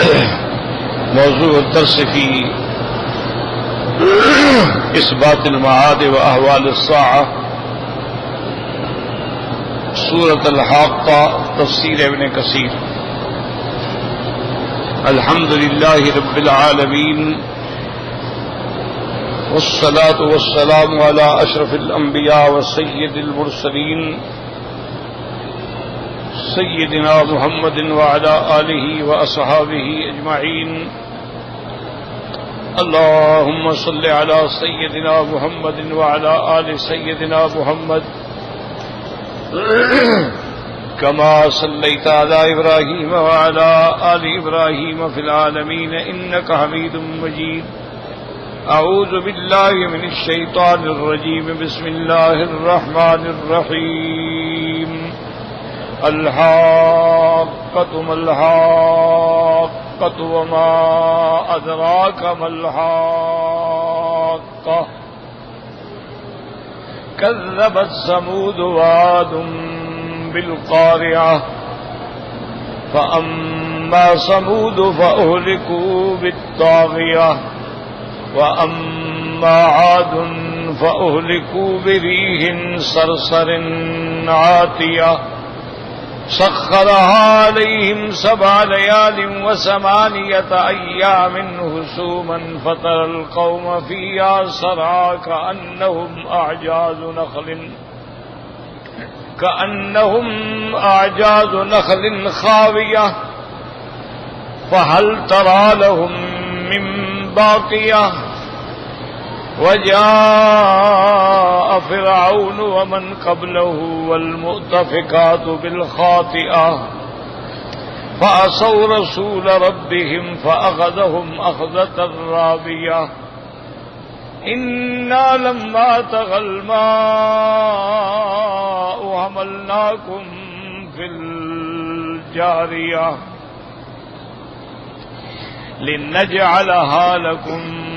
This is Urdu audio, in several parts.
موضوع الدرس في إثبات المعاد وأحوال الساعة سورة الحاقة تفسير ابن كثير. الحمد لله رب العالمين والصلاة والسلام على أشرف الأنبياء وسيد المرسلين سيدنا محمد وعلى آله وأصحابه أجمعين. اللهم صل على سيدنا محمد وعلى آل سيدنا محمد كما صليت على إبراهيم وعلى آل إبراهيم في العالمين إنك حميد مجيد. أعوذ بالله من الشيطان الرجيم. بسم الله الرحمن الرحيم. الحاقة ما الحاقة وما أدراك ما الحاقة. كذبت ثمود وعاد بالقارعة فأما ثمود فأهلكوا بالطاغية وأما عاد فأهلكوا بريح صرصر عاتية سخرها عليهم 7 ليال و8 أيام حسوما فترى القوم فيها صرعى كأنهم أعجاز نخل خاوية فهل ترى لهم من باقية. وجاء فرعون ومن قبله والمؤتفكات بالخاطئة فعصوا رسول ربهم فأخذهم أخذة رابية. إنا لما طغى الماء حملناكم في الجارية لنجعلها لكم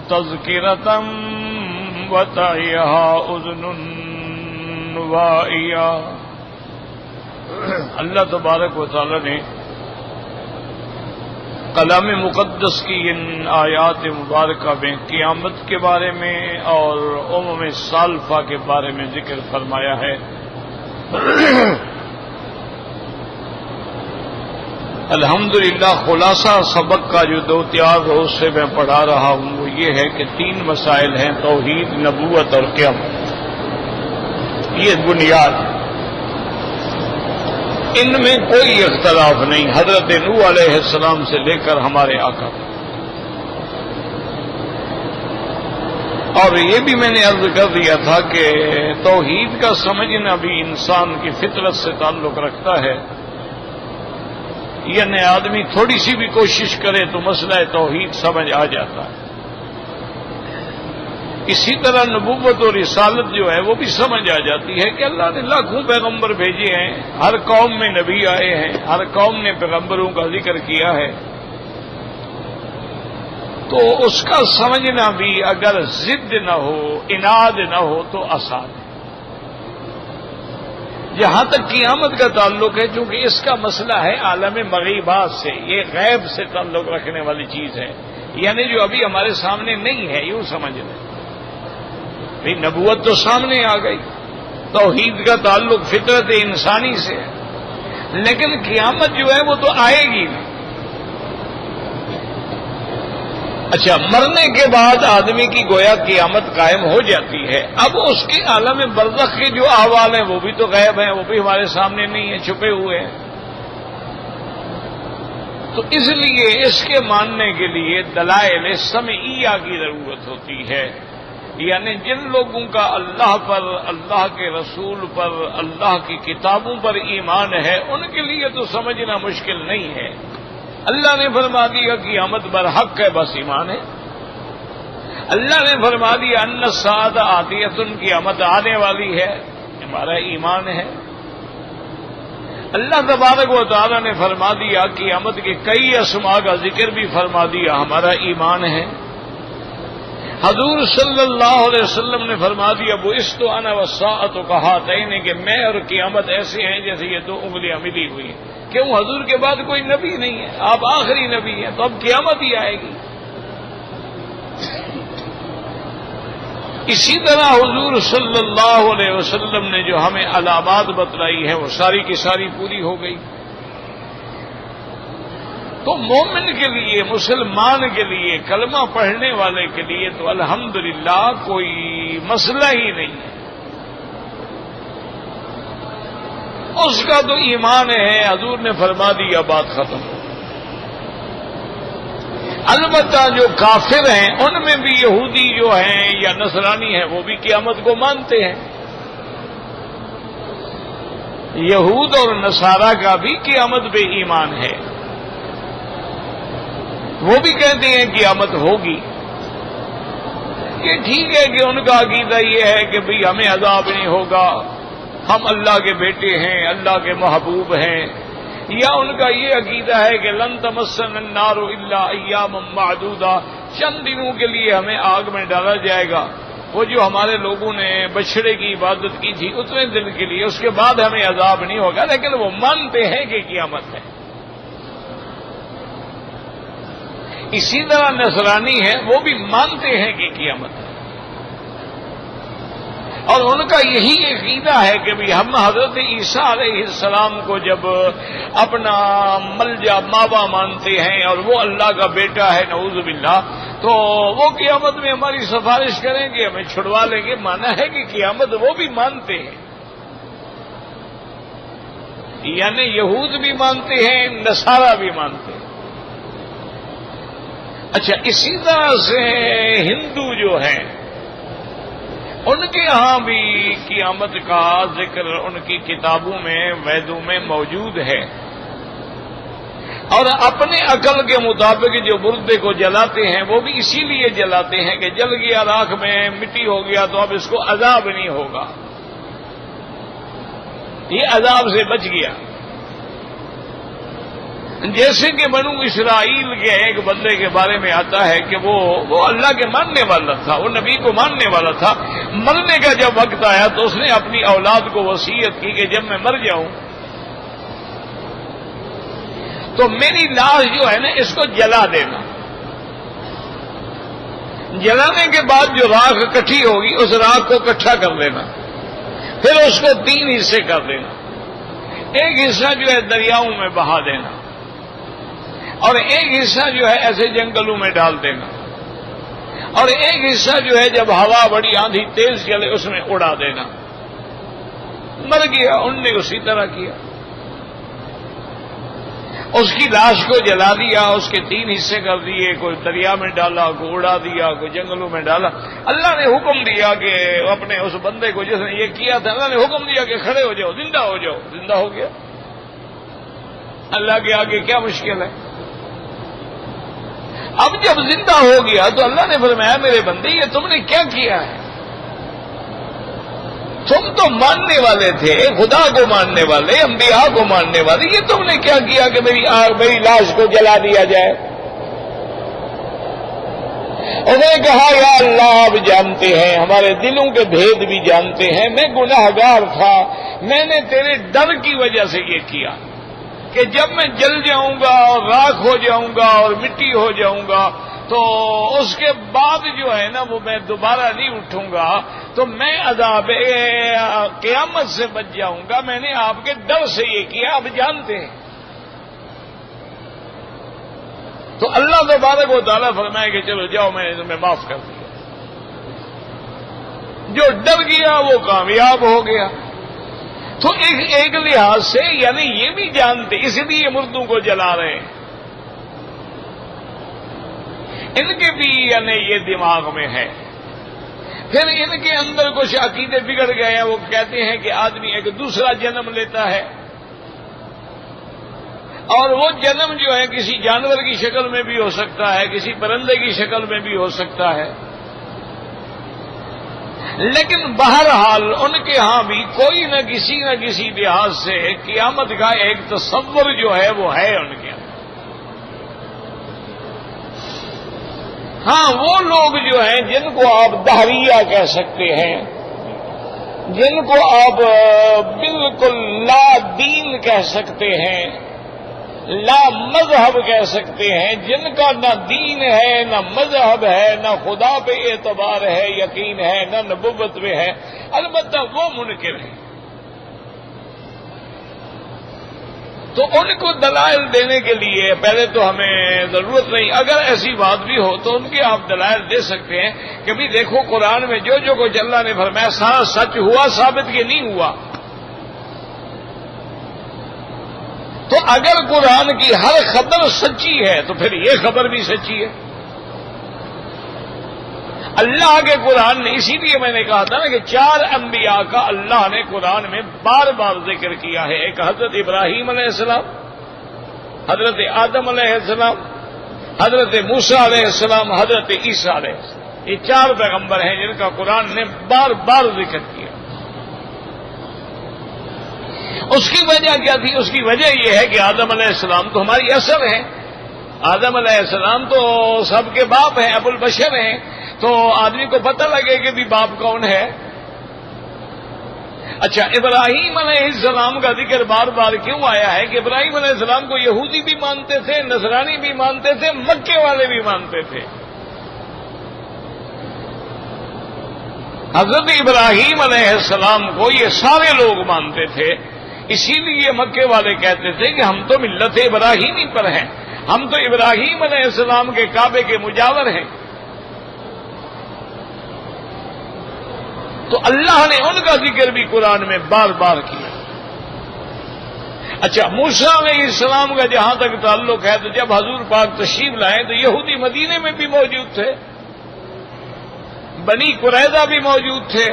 تذکرة وتعیها اذن واعیہ. اللہ تبارک و تعالی نے کلام مقدس کی ان آیات مبارکہ میں قیامت کے بارے میں اور سالفہ کے بارے میں ذکر فرمایا ہے. الحمدللہ خلاصہ سبق کا جو 2-4 روز سے میں پڑھا رہا ہوں وہ یہ ہے کہ 3 مسائل ہیں: توحید، نبوت اور قیامت. یہ بنیاد، ان میں کوئی اختلاف نہیں حضرت نوح علیہ السلام سے لے کر ہمارے آقا. اور یہ بھی میں نے عرض کر دیا تھا کہ توحید کا سمجھنا بھی انسان کی فطرت سے تعلق رکھتا ہے. یعنی آدمی تھوڑی سی بھی کوشش کرے تو مسئلہ توحید سمجھ آ جاتا ہے. اسی طرح نبوت اور رسالت جو ہے وہ بھی سمجھ آ جاتی ہے کہ اللہ نے لاکھوں پیغمبر بھیجے ہیں، ہر قوم میں نبی آئے ہیں، ہر قوم نے پیغمبروں کا ذکر کیا ہے. تو اس کا سمجھنا بھی اگر ضد نہ ہو، اناد نہ ہو تو آسان ہے. جہاں تک قیامت کا تعلق ہے، چونکہ اس کا مسئلہ ہے عالم مغیبات سے، یہ غیب سے تعلق رکھنے والی چیز ہے، یعنی جو ابھی ہمارے سامنے نہیں ہے. یوں سمجھ لیں بھئی نبوت تو سامنے آ گئی، توحید کا تعلق فطرت انسانی سے ہے، لیکن قیامت جو ہے وہ تو آئے گی. اچھا، مرنے کے بعد آدمی کی گویا قیامت قائم ہو جاتی ہے. اب اس کے عالم برزخ کے جو احوال ہیں وہ بھی تو غیب ہیں، وہ بھی ہمارے سامنے نہیں ہیں، چھپے ہوئے ہیں. تو اس لیے اس کے ماننے کے لیے دلائل سمعیہ کی ضرورت ہوتی ہے. یعنی جن لوگوں کا اللہ پر، اللہ کے رسول پر، اللہ کی کتابوں پر ایمان ہے، ان کے لیے تو سمجھنا مشکل نہیں ہے. اللہ نے فرما دیا قیامت برحق ہے، بس ایمان ہے. اللہ نے فرما دیا ان الساعۃ آتیۃ، قیامت آنے والی ہے، ہمارا ایمان ہے. اللہ تبارک و تعالی نے فرما دیا قیامت کے کئی اسماء کا ذکر بھی فرما دیا، ہمارا ایمان ہے. حضور صلی اللہ علیہ وسلم نے فرما دیا بعثت انا والساعۃ کہاتین، کہ میں اور قیامت ایسے ہیں جیسے یہ 2 انگلیاں ملی ہوئی ہیں. کیوں حضور کے بعد کوئی نبی نہیں ہے، آپ آخری نبی ہیں، تو اب قیامت ہی آئے گی۔ اسی طرح حضور صلی اللہ علیہ وسلم نے جو ہمیں علامات بتلائی ہیں وہ ساری کی ساری پوری ہو گئی۔ تو مومن کے لیے، مسلمان کے لیے، کلمہ پڑھنے والے کے لیے تو الحمدللہ کوئی مسئلہ ہی نہیں ہے، اس کا تو ایمان ہے، حضور نے فرما دیا، بات ختم۔ البتہ جو کافر ہیں ان میں بھی یہودی جو ہیں یا نصرانی ہیں وہ بھی قیامت کو مانتے ہیں، یہود اور نصارہ کا بھی قیامت پہ ایمان ہے، وہ بھی کہتے ہیں قیامت ہوگی۔ یہ ٹھیک ہے کہ ان کا عقیدہ یہ ہے کہ بھئی ہمیں عذاب نہیں ہوگا، ہم اللہ کے بیٹے ہیں، اللہ کے محبوب ہیں، یا ان کا یہ عقیدہ ہے کہ لن تمسنا النار الا ایاما معدودہ، چند دنوں کے لیے ہمیں آگ میں ڈالا جائے گا، وہ جو ہمارے لوگوں نے بچھڑے کی عبادت کی تھی اتنے دن کے لیے، اس کے بعد ہمیں عذاب نہیں ہوگا، لیکن وہ مانتے ہیں کہ قیامت ہے۔ اسی طرح نصرانی ہیں، وہ بھی مانتے ہیں کہ قیامت ہے، اور ان کا یہی عقیدہ ہے کہ بھی ہم حضرت عیسیٰ علیہ السلام کو جب اپنا ملجا ماوا مانتے ہیں اور وہ اللہ کا بیٹا ہے نعوذ باللہ، تو وہ قیامت میں ہماری سفارش کریں گے، ہمیں چھڑوا لیں گے۔ مانا ہے کہ قیامت وہ بھی مانتے ہیں، یعنی یہود بھی مانتے ہیں، نصارہ بھی مانتے ہیں۔ اچھا، اسی طرح سے ہندو جو ہیں ان کے ہاں بھی قیامت کا ذکر ان کی کتابوں میں، ویدوں میں موجود ہے، اور اپنے عقل کے مطابق جو مردے کو جلاتے ہیں وہ بھی اسی لیے جلاتے ہیں کہ جل گیا، راکھ میں مٹی ہو گیا تو اب اس کو عذاب نہیں ہوگا، یہ عذاب سے بچ گیا۔ جیسے کہ بنو اسرائیل کے ایک بندے کے بارے میں آتا ہے کہ وہ اللہ کے ماننے والا تھا، وہ نبی کو ماننے والا تھا، مرنے کا جب وقت آیا تو اس نے اپنی اولاد کو وصیت کی کہ جب میں مر جاؤں تو میری لاش جو ہے نا اس کو جلا دینا، جلانے کے بعد جو راکھ اکٹھی ہوگی اس راکھ کو اکٹھا کر لینا، پھر اس کو 3 حصے کر دینا، ایک حصہ جو ہے دریاؤں میں بہا دینا، اور ایک حصہ جو ہے ایسے جنگلوں میں ڈال دینا، اور ایک حصہ جو ہے جب ہوا بڑی آندھی تیز چلے اس میں اڑا دینا۔ مر گیا، ان نے اسی طرح کیا، اس کی لاش کو جلا دیا، اس کے 3 حصے کر دیے، کوئی دریا میں ڈالا، کوئی اڑا دیا، کوئی جنگلوں میں ڈالا۔ اللہ نے حکم دیا کہ اپنے اس بندے کو جس نے یہ کیا تھا، اللہ نے حکم دیا کہ کھڑے ہو جاؤ، زندہ ہو جاؤ، زندہ ہو گیا۔ اللہ کے آگے کیا مشکل ہے؟ اب جب زندہ ہو گیا تو اللہ نے فرمایا میرے بندے یہ تم نے کیا کیا ہے؟ تم تو ماننے والے تھے، خدا کو ماننے والے، انبیاء کو ماننے والے، یہ تم نے کیا کیا کہ میری لاش کو جلا دیا جائے؟ انہوں نے کہا یا اللہ آپ جانتے ہیں، ہمارے دلوں کے بھید بھی جانتے ہیں، میں گناہگار تھا، میں نے تیرے ڈر کی وجہ سے یہ کیا کہ جب میں جل جاؤں گا اور راکھ ہو جاؤں گا اور مٹی ہو جاؤں گا تو اس کے بعد جو ہے نا وہ میں دوبارہ نہیں اٹھوں گا، تو میں عذاب قیامت سے بچ جاؤں گا، میں نے آپ کے ڈر سے یہ کیا، آپ جانتے ہیں۔ تو اللہ تبارک و تعالیٰ فرمائے کہ چلو جاؤ میں نے تمہیں معاف کر دیا، جو ڈر گیا وہ کامیاب ہو گیا۔ تو ایک لحاظ سے یعنی یہ بھی جانتے، اس لیے مردوں کو جلا رہے ہیں، ان کے بھی یعنی یہ دماغ میں ہے۔ پھر ان کے اندر کچھ عقیدے بگڑ گئے ہیں، وہ کہتے ہیں کہ آدمی ایک دوسرا جنم لیتا ہے، اور وہ جنم جو ہے کسی جانور کی شکل میں بھی ہو سکتا ہے، کسی پرندے کی شکل میں بھی ہو سکتا ہے، لیکن بہرحال ان کے ہاں بھی کوئی نہ کسی لحاظ سے قیامت کا ایک تصور جو ہے وہ ہے ان کے اندر۔ ہاں وہ لوگ جو ہیں جن کو آپ دہریہ کہہ سکتے ہیں، جن کو آپ بالکل لا دین کہہ سکتے ہیں، لا مذہب کہہ سکتے ہیں، جن کا نہ دین ہے، نہ مذہب ہے، نہ خدا پہ اعتبار ہے، یقین ہے، نہ نبوت پہ ہے، البتہ وہ منکر ہیں۔ تو ان کو دلائل دینے کے لیے پہلے تو ہمیں ضرورت نہیں، اگر ایسی بات بھی ہو تو ان کے آپ دلائل دے سکتے ہیں کہ بھی دیکھو قرآن میں جو جو کچھ اللہ نے فرمایا سارا سچ ہوا، ثابت کہ نہیں ہوا۔ تو اگر قرآن کی ہر خبر سچی ہے تو پھر یہ خبر بھی سچی ہے۔ اللہ کے قرآن نے، اسی لیے میں نے کہا تھا نا کہ 4 انبیاء کا اللہ نے قرآن میں بار بار ذکر کیا ہے۔ ایک حضرت ابراہیم علیہ السلام، حضرت آدم علیہ السلام، حضرت موسیٰ علیہ السلام، حضرت عیسیٰ علیہ السلام، یہ 4 پیغمبر ہیں جن کا قرآن نے بار بار ذکر کیا۔ اس کی وجہ کیا تھی؟ اس کی وجہ یہ ہے کہ آدم علیہ السلام تو ہماری اصل ہے، آدم علیہ السلام تو سب کے باپ ہیں، ابو البشر ہیں، تو آدمی کو پتہ لگے کہ بھی باپ کون ہے۔ اچھا، ابراہیم علیہ السلام کا ذکر بار بار کیوں آیا ہے کہ ابراہیم علیہ السلام کو یہودی بھی مانتے تھے، نصرانی بھی مانتے تھے، مکے والے بھی مانتے تھے۔ حضرت ابراہیم علیہ السلام کو یہ سارے لوگ مانتے تھے، اسی لیے مکے والے کہتے تھے کہ ہم تو ملت ابراہیمی پر ہیں، ہم تو ابراہیم علیہ السلام کے کعبے کے مجاور ہیں۔ تو اللہ نے ان کا ذکر بھی قرآن میں بار بار کیا۔ اچھا، موسیٰ علیہ السلام کا جہاں تک تعلق ہے تو جب حضور پاک تشریف لائے تو یہودی مدینے میں بھی موجود تھے، بنی قریظہ بھی موجود تھے،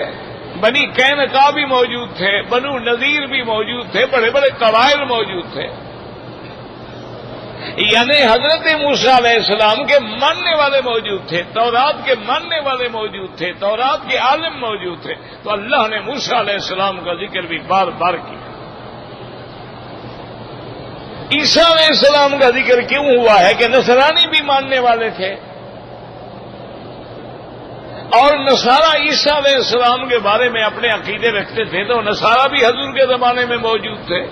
بنی قینقاع بھی موجود تھے، بنو نذیر بھی موجود تھے، بڑے بڑے قبائل موجود تھے۔ یعنی حضرت موسیٰ علیہ السلام کے ماننے والے موجود تھے، تورات کے ماننے والے موجود تھے، تورات کے عالم موجود تھے۔ تو اللہ نے موسیٰ علیہ السلام کا ذکر بھی بار بار کیا۔ عیسیٰ علیہ السلام کا ذکر کیوں ہوا ہے کہ نصرانی بھی ماننے والے تھے، اور نصارہ عیسیٰ علیہ السلام کے بارے میں اپنے عقیدے رکھتے تھے، تو نصارہ بھی حضور کے زمانے میں موجود تھے۔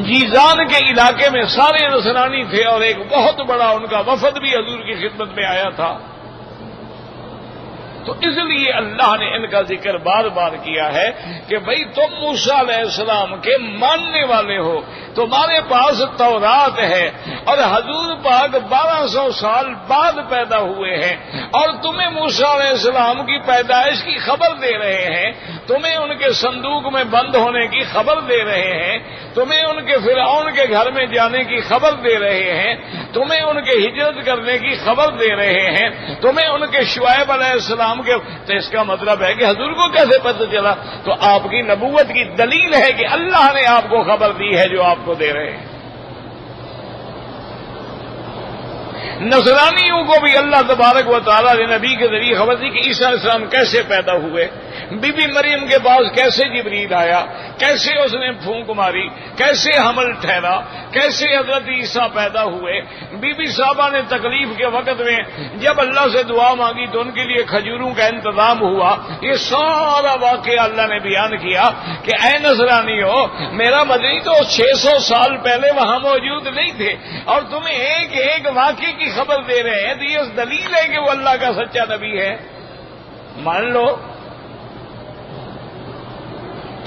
جیزان کے علاقے میں سارے نصرانی تھے اور ایک بہت بڑا ان کا وفد بھی حضور کی خدمت میں آیا تھا۔ تو اس لیے اللہ نے ان کا ذکر بار بار کیا ہے کہ بھئی تم موسیٰ علیہ السلام کے ماننے والے ہو، تمہارے پاس تورات ہے اور حضور پاک 1200 سال بعد پیدا ہوئے ہیں، اور تمہیں موسیٰ علیہ السلام کی پیدائش کی خبر دے رہے ہیں، تمہیں ان کے صندوق میں بند ہونے کی خبر دے رہے ہیں، تمہیں ان کے فرعون کے گھر میں جانے کی خبر دے رہے ہیں، تمہیں ان کے ہجرت کرنے کی خبر دے رہے ہیں، تمہیں ان کے شعیب علیہ السلام کے۔ تو اس کا مطلب ہے کہ حضور کو کیسے پتہ چلا؟ تو آپ کی نبوت کی دلیل ہے کہ اللہ نے آپ کو خبر دی ہے جو آپ کو دے رہے ہیں۔ نصرانیوں کو بھی اللہ تبارک و تعالیٰ نے نبی کے ذریعے خبر دی کہ عیسیٰ علیہ السلام کیسے پیدا ہوئے، بی بی مریم کے پاس کیسے جبریل آیا، کیسے اس نے پھونک ماری، کیسے حمل ٹھہرا، کیسے حضرت عیسیٰ پیدا ہوئے۔ بی بی صاحبہ نے تکلیف کے وقت میں جب اللہ سے دعا مانگی تو ان کے لیے کھجوروں کا انتظام ہوا۔ یہ سارا واقعہ اللہ نے بیان کیا کہ اے نصرانیو، میرا مدنی تو 600 سال پہلے وہاں موجود نہیں تھے اور تمہیں ایک ایک واقعے کی خبر دے رہے ہیں، تو یہ اس دلیل ہے کہ وہ اللہ کا سچا نبی ہے، مان لو۔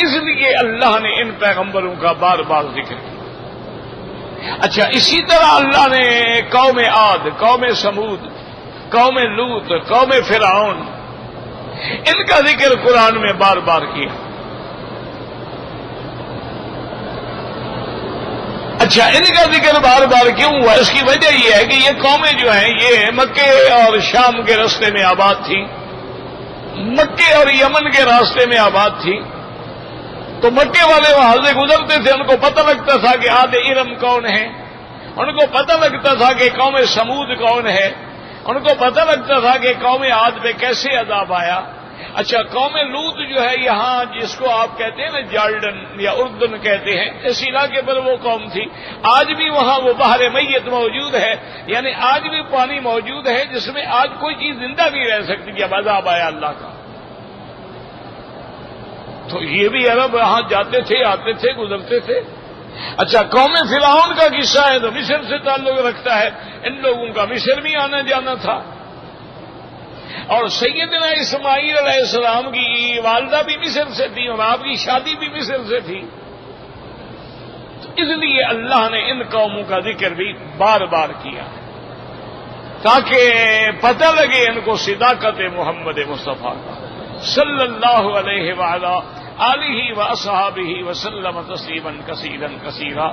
اس لیے اللہ نے ان پیغمبروں کا بار بار ذکر کیا۔ اچھا، اسی طرح اللہ نے قوم عاد، قوم سمود، قوم لوط، قوم فرعون، ان کا ذکر قرآن میں بار بار کیا۔ اچھا، ان کا ذکر بار بار کیوں ہوا؟ اس کی وجہ یہ ہے کہ یہ قومیں جو ہیں یہ مکے اور شام کے راستے میں آباد تھی، مکے اور یمن کے راستے میں آباد تھی۔ تو مکے والے وہاں سے گزرتے تھے، ان کو پتہ لگتا تھا کہ عاد ارم کون ہے، ان کو پتہ لگتا تھا کہ قوم سمود کون ہے، ان کو پتہ لگتا تھا کہ قوم عاد پہ کیسے عذاب آیا۔ اچھا، قوم لوط جو ہے یہاں جس کو آپ کہتے ہیں نا جارڈن یا اردن کہتے ہیں، اس علاقے پر وہ قوم تھی۔ آج بھی وہاں وہ بحر میت موجود ہے، یعنی آج بھی پانی موجود ہے جس میں آج کوئی چیز زندہ نہیں رہ سکتی جب عذاب آیا اللہ کا۔ تو یہ بھی عرب وہاں جاتے تھے، آتے تھے، گزرتے تھے۔ اچھا، قوم فرعون کا قصہ ہے تو مصر سے تعلق رکھتا ہے، ان لوگوں کا مصر بھی آنا جانا تھا، اور سیدنا اسماعیل علیہ السلام کی والدہ بھی مصر سے تھی اور آپ کی شادی بھی مصر سے تھی، تو اس لیے اللہ نے ان قوموں کا ذکر بھی بار بار کیا تاکہ پتہ لگے ان کو صداقت محمد مصطفیٰ کا صلی اللہ علیہ وآلہ آلہ واصحابہ وسلم تسلیما کثیرا کثیرا۔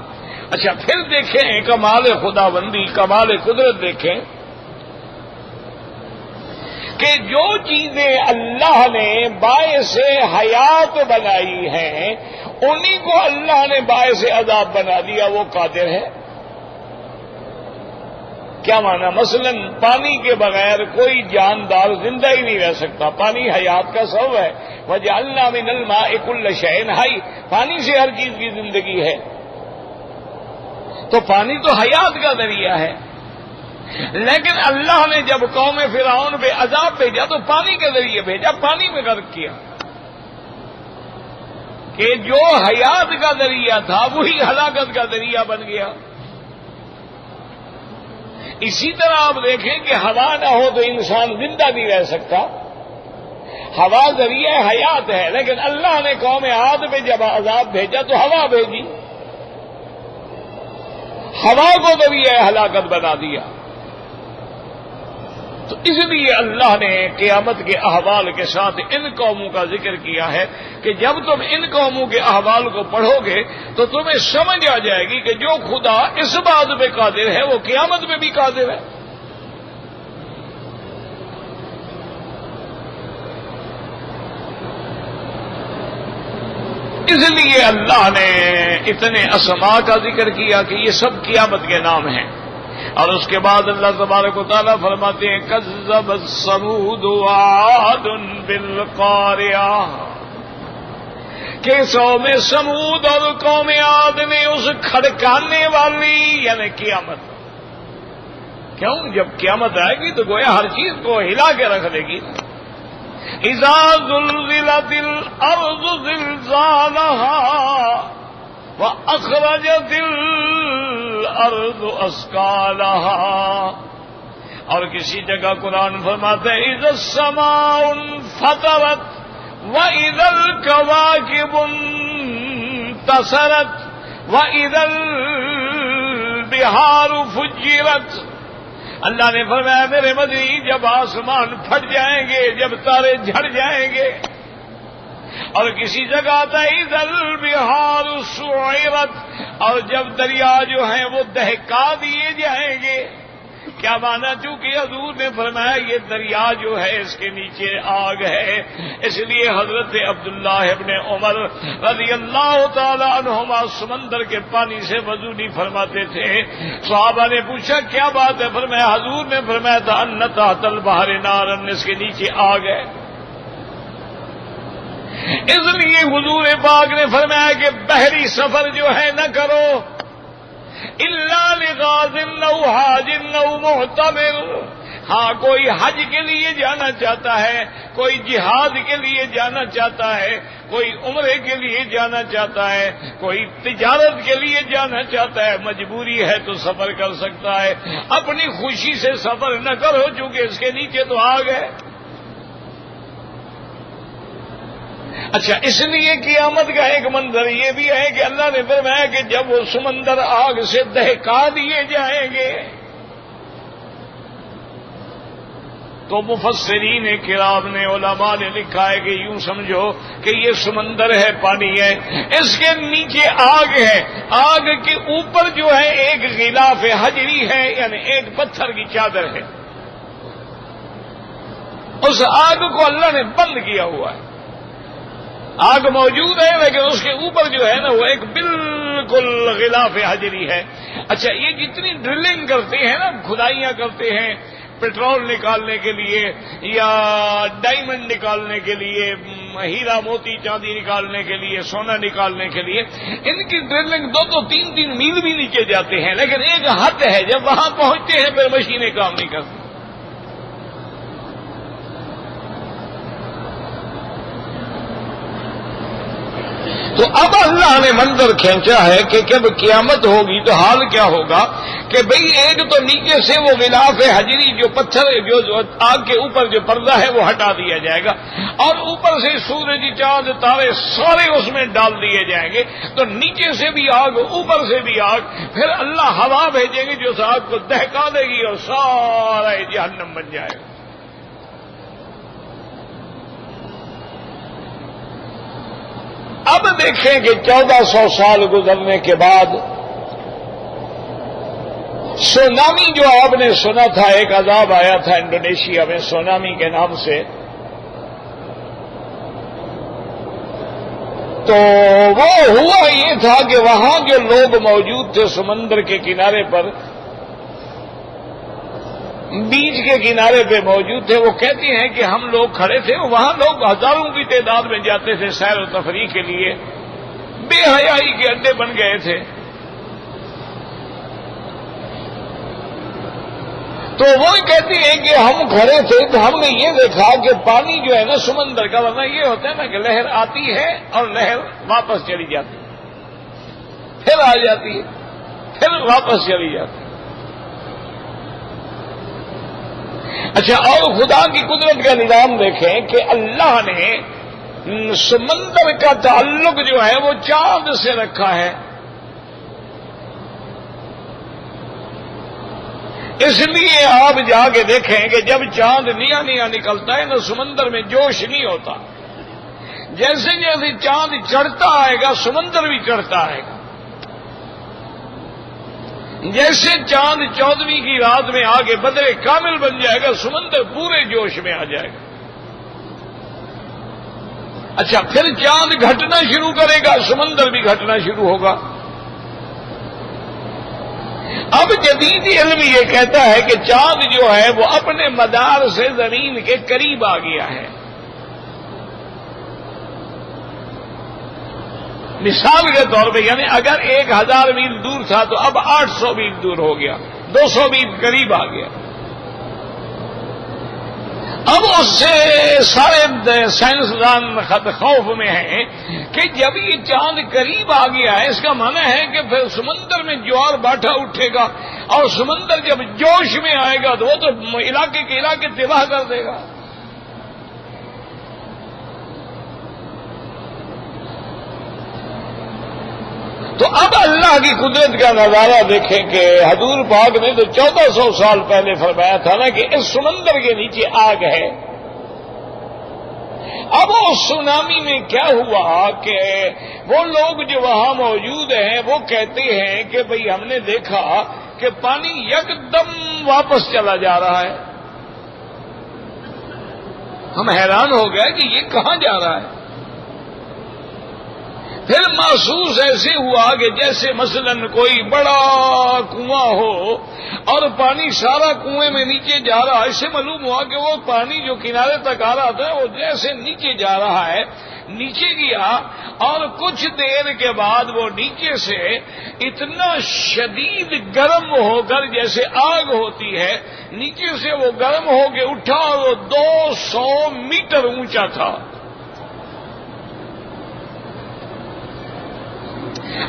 اچھا، پھر دیکھیں کمال خداوندی، کمال قدرت دیکھیں کہ جو چیزیں اللہ نے باعث حیات بنائی ہیں انہی کو اللہ نے باعث عذاب بنا دیا، وہ قادر ہے۔ کیا معنی؟ مثلا پانی کے بغیر کوئی جاندار زندہ ہی نہیں رہ سکتا، پانی حیات کا سبب ہے، وجعلنا من الماء كل شيء حي، پانی سے ہر چیز کی زندگی ہے، تو پانی تو حیات کا ذریعہ ہے۔ لیکن اللہ نے جب قوم فرعون پہ عذاب بھیجا تو پانی کے ذریعے بھیجا، پانی میں غرق کیا، کہ جو حیات کا ذریعہ تھا وہی ہلاکت کا ذریعہ بن گیا۔ اسی طرح آپ دیکھیں کہ ہوا نہ ہو تو انسان زندہ نہیں رہ سکتا، ہوا ذریعہ حیات ہے، لیکن اللہ نے قوم عاد پہ جب عذاب بھیجا تو ہوا بھیجی، ہوا کو ذریعہ ہلاکت بنا دیا۔ تو اس لیے اللہ نے قیامت کے احوال کے ساتھ ان قوموں کا ذکر کیا ہے کہ جب تم ان قوموں کے احوال کو پڑھو گے تو تمہیں سمجھ آ جائے گی کہ جو خدا اس بات پہ قادر ہے وہ قیامت میں بھی قادر ہے۔ اس لیے اللہ نے اتنے اسماء کا ذکر کیا کہ یہ سب قیامت کے نام ہیں، اور اس کے بعد اللہ تبارک و تعالیٰ فرماتے ہیں کذبت ثمود وعاد بالقاریہ، کہ قوم سمود اور قوم عاد نے اس کھڑکانے والی یعنی قیامت، کیوں جب قیامت آئے گی تو گویا ہر چیز کو ہلا کے رکھ دے گی۔ اذا زلزلت الارض زلزالها وَأَخْرَجَتِ الْأَرْضُ أَثْقَالَهَا، اور کسی جگہ قرآن فرماتا ہے اِذَا السَّمَاءُ انفطرت وَإِذَا الْكَوَاكِبُ انتَثَرَتْ وَإِذَا الْبِحَارُ فُجِّرَتْ۔ اللہ نے فرمایا میرے مدنی جب آسمان پھٹ جائیں گے، جب تارے جھڑ جائیں گے، اور کسی جگہ آتا ہے اذا البحار سعرت، اور جب دریا جو ہیں وہ دہکا دیے جائیں گے۔ کیا مانا؟ چونکہ حضور نے فرمایا یہ دریا جو ہے اس کے نیچے آگ ہے، اس لیے حضرت عبداللہ ابن عمر رضی اللہ تعالی عنہما سمندر کے پانی سے وضو نہیں فرماتے تھے۔ صحابہ نے پوچھا کیا بات ہے؟ فرمایا حضور نے فرمایا تھا ان تحت البحر نار، اس کے نیچے آگ ہے۔ اس لیے حضور پاک نے فرمایا کہ بحری سفر جو ہے نہ کرو الا لغاز او حاج او معتمر، ہاں کوئی حج کے لیے جانا چاہتا ہے، کوئی جہاد کے لیے جانا چاہتا ہے، کوئی عمرے کے لیے جانا چاہتا ہے، کوئی تجارت کے لیے جانا چاہتا ہے، مجبوری ہے تو سفر کر سکتا ہے، اپنی خوشی سے سفر نہ کرو چونکہ اس کے نیچے تو آگ ہے۔ اچھا، اس لیے قیامت کا ایک منظر یہ بھی ہے کہ اللہ نے فرمایا کہ جب وہ سمندر آگ سے دہکا دیے جائیں گے تو مفسرین کرام نے علماء نے لکھا ہے کہ یوں سمجھو کہ یہ سمندر ہے، پانی ہے، اس کے نیچے آگ ہے، آگ کے اوپر جو ہے ایک غلاف حجری ہے یعنی ایک پتھر کی چادر ہے، اس آگ کو اللہ نے بند کیا ہوا ہے، آگ موجود ہے لیکن اس کے اوپر جو ہے نا وہ ایک بالکل غلاف حجری ہے۔ اچھا، یہ جتنی ڈرلنگ کرتے ہیں نا، کھدائیاں کرتے ہیں پیٹرول نکالنے کے لیے یا ڈائمنڈ نکالنے کے لیے، ہیرا موتی چاندی نکالنے کے لیے، سونا نکالنے کے لیے، ان کی ڈرلنگ 2 3 میل بھی نیچے جاتے ہیں، لیکن ایک حد ہے جب وہاں پہنچتے ہیں پھر مشینیں کام نہیں کرتی۔ تو اب اللہ نے منظر کھینچا ہے کہ جب قیامت ہوگی تو حال کیا ہوگا کہ بھئی ایک تو نیچے سے وہ غلاف حجری جو پتھر جو آگ کے اوپر جو پردہ ہے وہ ہٹا دیا جائے گا، اور اوپر سے سورج چاند تارے سارے اس میں ڈال دیے جائیں گے، تو نیچے سے بھی آگ اوپر سے بھی آگ، پھر اللہ ہوا بھیجیں گے جو اس آگ کو دہکا دے گی اور سارا جہنم بن جائے گا۔ اب دیکھیں کہ 1400 سال گزرنے کے بعد سونامی جو آپ نے سنا تھا، ایک عذاب آیا تھا انڈونیشیا میں سونامی کے نام سے، تو وہ ہوا یہ تھا کہ وہاں جو لوگ موجود تھے سمندر کے کنارے پر، بیچ کے کنارے پہ موجود تھے، وہ کہتے ہیں کہ ہم لوگ کھڑے تھے، وہاں لوگ ہزاروں کی تعداد میں جاتے تھے سیر و تفریح کے لیے، بے حیائی کے اڈے بن گئے تھے۔ تو وہ کہتے ہیں کہ ہم کھڑے تھے تو ہم نے یہ دیکھا کہ پانی جو ہے نا سمندر کا، ورنہ یہ ہوتا ہے نا کہ لہر آتی ہے اور لہر واپس چلی جاتی ہے، پھر آ جاتی ہے، پھر واپس چلی جاتی ہے۔ اچھا، اور خدا کی قدرت کا نظام دیکھیں کہ اللہ نے سمندر کا تعلق جو ہے وہ چاند سے رکھا ہے، اس لیے آپ جا کے دیکھیں کہ جب چاند نیا نیا نکلتا ہے نا سمندر میں جوش نہیں ہوتا، جیسے جیسے چاند چڑھتا آئے گا سمندر بھی چڑھتا آئے گا، جیسے چاند 14ویں کی رات میں آگے بدر کامل بن جائے گا سمندر پورے جوش میں آ جائے گا۔ اچھا، پھر چاند گھٹنا شروع کرے گا سمندر بھی گھٹنا شروع ہوگا۔ اب جدید علم یہ کہتا ہے کہ چاند جو ہے وہ اپنے مدار سے زمین کے قریب آ گیا ہے۔ مثال کے طور پہ یعنی اگر 1000 میل دور تھا تو اب 800 میل دور ہو گیا، 200 میل قریب آ گیا۔ اب اس سے سارے سائنسدان خوف میں ہیں کہ جب یہ چاند قریب آ گیا ہے اس کا معنی ہے کہ پھر سمندر میں جوار باٹھا اٹھے گا، اور سمندر جب جوش میں آئے گا تو وہ تو علاقے کے علاقے تباہ کر دے گا۔ تو اب اللہ کی قدرت کا نظارہ دیکھیں کہ حضور پاک نے تو 1400 سال پہلے فرمایا تھا نا کہ اس سمندر کے نیچے آگ ہے۔ اب اس سونامی میں کیا ہوا کہ وہ لوگ جو وہاں موجود ہیں وہ کہتے ہیں کہ بھئی ہم نے دیکھا کہ پانی یکدم واپس چلا جا رہا ہے۔ ہم حیران ہو گئے کہ یہ کہاں جا رہا ہے۔ پھر محسوس ایسے ہوا کہ جیسے مثلا کوئی بڑا کنواں ہو اور پانی سارا کنویں میں نیچے جا رہا ہے، اس سے معلوم ہوا کہ وہ پانی جو کنارے تک آ رہا تھا وہ جیسے نیچے جا رہا ہے، نیچے گیا اور کچھ دیر کے بعد وہ نیچے سے اتنا شدید گرم ہو کر جیسے آگ ہوتی ہے، نیچے سے وہ گرم ہو کے اٹھا اور وہ 200 میٹر اونچا تھا،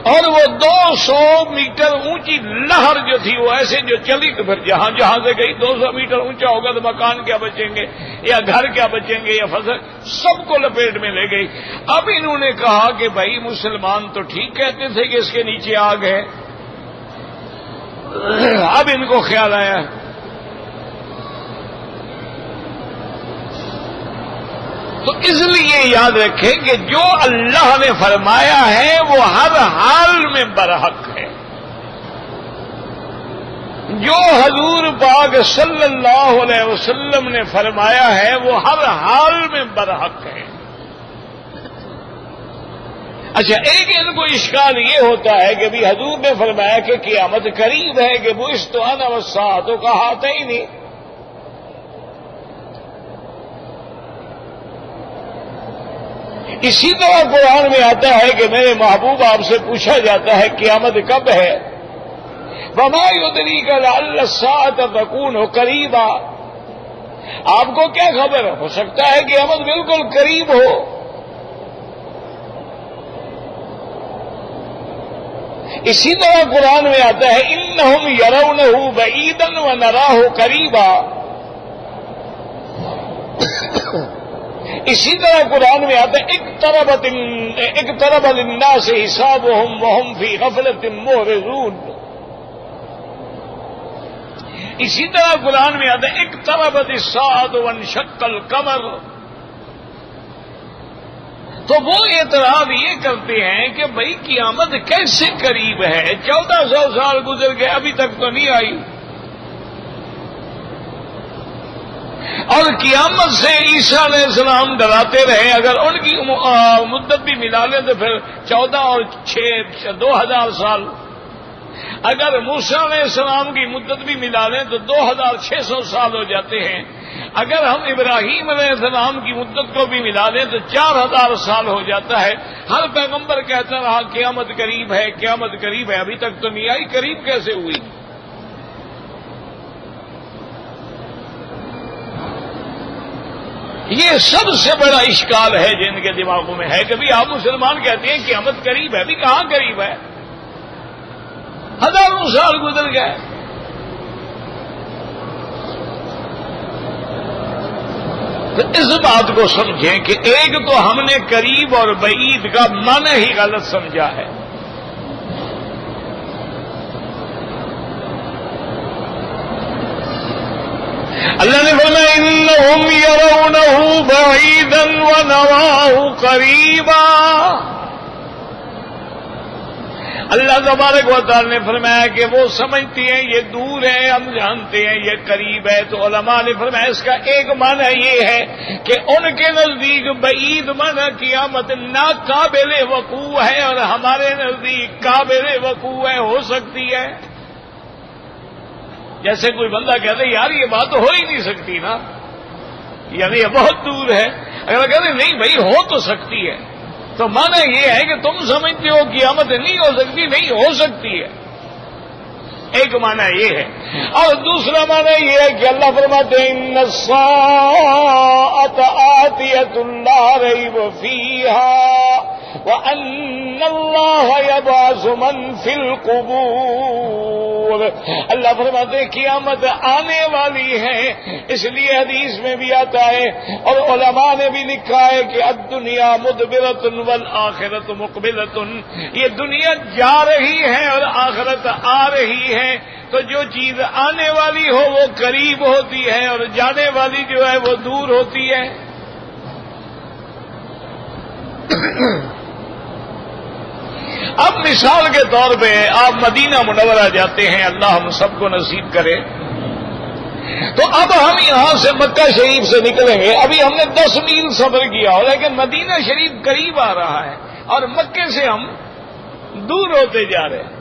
اور وہ 200 میٹر اونچی لہر جو تھی وہ ایسے جو چلی تو پھر جہاں جہاں سے گئی 200 میٹر اونچا ہوگا تو مکان کیا بچیں گے یا گھر کیا بچیں گے یا فصل، سب کو لپیٹ میں لے گئی۔ اب انہوں نے کہا کہ بھائی مسلمان تو ٹھیک کہتے تھے کہ اس کے نیچے آگ ہے، اب ان کو خیال آیا تو اس لیے یاد رکھیں کہ جو اللہ نے فرمایا ہے وہ ہر حال میں برحق ہے، جو حضور پاک صلی اللہ علیہ وسلم نے فرمایا ہے وہ ہر حال میں برحق ہے۔ اچھا، ایک ان کو اشکال یہ ہوتا ہے کہ بھی حضور نے فرمایا کہ قیامت قریب ہے کہ وہ اس تو انا والساعۃ کہاتین، اسی طرح قرآن میں آتا ہے کہ میرے محبوب آپ سے پوچھا جاتا ہے قیامت کب ہے، وما یدریک لعل الساعۃ تکون قریبا، آپ کو کیا خبر ہو سکتا ہے قیامت بالکل قریب ہو۔ اسی طرح قرآن میں آتا ہے انہم یرونہ بعیدا ونراہ قریبا. اسی طرح قرآن میں آتا ہے اقترب للناس حسابهم وهم فی غفلۃ معرضون. اسی طرح قرآن میں آتا ہے اقتربت الساعۃ وانشق القمر. تو وہ اعتراض یہ کرتے ہیں کہ بھئی قیامت کیسے قریب ہے؟ 1400 سال گزر گئے ابھی تک تو نہیں آئی. اور قیامت سے عیسیٰ علیہ السلام ڈراتے رہے، اگر ان کی مدت بھی ملا لیں تو پھر 14 اور 6 2000 سال. اگر موسیٰ علیہ السلام کی مدت بھی ملا لیں تو 2600 سال ہو جاتے ہیں. اگر ہم ابراہیم علیہ السلام کی مدت کو بھی ملا لیں تو 4000 سال ہو جاتا ہے. ہر پیغمبر کہتا رہا قیامت قریب ہے، قیامت قریب ہے، ابھی تک تو نہیں آئی. قریب کیسے ہوئی؟ یہ سب سے بڑا اشکال ہے جن کے دماغوں میں ہے کہ بھی آپ مسلمان کہتے ہیں قیامت قریب ہے. ابھی کہاں قریب ہے؟ ہزاروں سال گزر گئے. تو اس بات کو سمجھیں کہ ایک تو ہم نے قریب اور بعید کا معنی ہی غلط سمجھا ہے. اللہ نے فرمایا انہم یرونہ بعیدا ونراہ قریبا. اللہ تبارک و تعالی نے فرمایا کہ وہ سمجھتی ہیں یہ دور ہے، ہم جانتے ہیں یہ قریب ہے. تو علماء نے فرمایا اس کا ایک معنی یہ ہے کہ ان کے نزدیک بعید معنی قیامت ناقابل وقوع ہے اور ہمارے نزدیک قابل وقوع ہے، ہو سکتی ہے. جیسے کوئی بندہ کہتا ہے یار یہ بات تو ہو ہی نہیں سکتی نا، یعنی یہ بہت دور ہے. اگر کہتے نہیں بھائی ہو تو سکتی ہے تو معنی یہ ہے کہ تم سمجھتے ہو قیامت نہیں ہو سکتی، نہیں ہو سکتی ہے. ایک معنی یہ ہے. اور دوسرا معنی یہ ہے کہ اللہ فرماتے ہیں ان الساعۃ آتیۃ لا ریب فیہا وَأَنَّ اللَّهَ يَبْعَثُ مَن فِي الْقُبُورِ. اللہ فرماتے ہیں قیامت آنے والی ہے. اس لیے حدیث میں بھی آتا ہے اور علماء نے بھی لکھا ہے کہ الدنیا مدبرۃ والآخرۃ مقبلۃ. یہ دنیا جا رہی ہے اور آخرت آ رہی ہے. تو جو چیز آنے والی ہو وہ قریب ہوتی ہے اور جانے والی جو ہے وہ دور ہوتی ہے. اب مثال کے طور پہ آپ مدینہ منورہ جاتے ہیں، اللہ ہم سب کو نصیب کرے. تو اب ہم یہاں سے مکہ شریف سے نکلیں گے. ابھی ہم نے 10 میل سفر کیا ہو لیکن مدینہ شریف قریب آ رہا ہے اور مکے سے ہم دور ہوتے جا رہے ہیں.